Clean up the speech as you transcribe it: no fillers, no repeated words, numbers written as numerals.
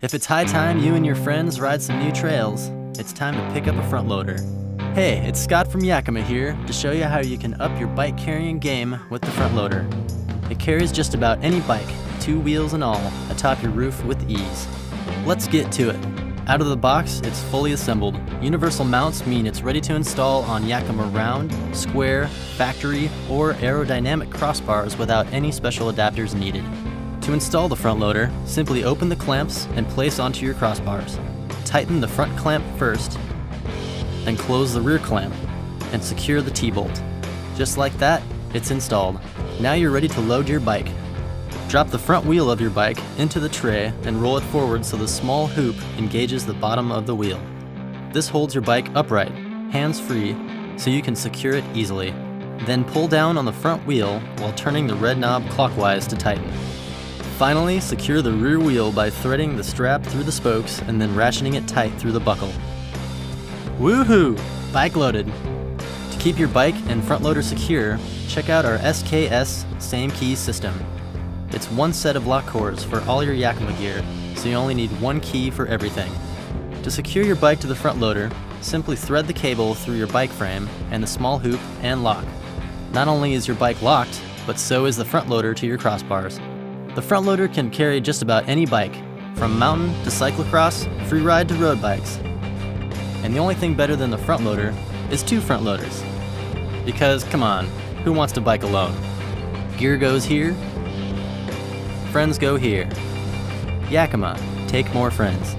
If it's high time you and your friends ride some new trails, it's time to pick up a front loader. Hey, it's Scott from Yakima here to show you how you can up your bike carrying game with the front loader. It carries just about any bike, 2 wheels and all, atop your roof with ease. Let's get to it. Out of the box, it's fully assembled. Universal mounts mean it's ready to install on Yakima round, square, factory, or aerodynamic crossbars without any special adapters needed. To install the front loader, simply open the clamps and place onto your crossbars. Tighten the front clamp first, then close the rear clamp and secure the T-bolt. Just like that, it's installed. Now you're ready to load your bike. Drop the front wheel of your bike into the tray and roll it forward so the small hoop engages the bottom of the wheel. This holds your bike upright, hands-free, so you can secure it easily. Then pull down on the front wheel while turning the red knob clockwise to tighten. Finally, secure the rear wheel by threading the strap through the spokes and then ratcheting it tight through the buckle. Woohoo! Bike loaded! To keep your bike and front loader secure, check out our SKS Same Key system. It's one set of lock cords for all your Yakima gear, so you only need one key for everything. To secure your bike to the front loader, simply thread the cable through your bike frame and the small hoop and lock. Not only is your bike locked, but so is the front loader to your crossbars. The front loader can carry just about any bike, from mountain to cyclocross, free ride to road bikes. And the only thing better than the front loader is 2 front loaders. Because, come on, who wants to bike alone? Gear goes here, friends go here. Yakima, take more friends.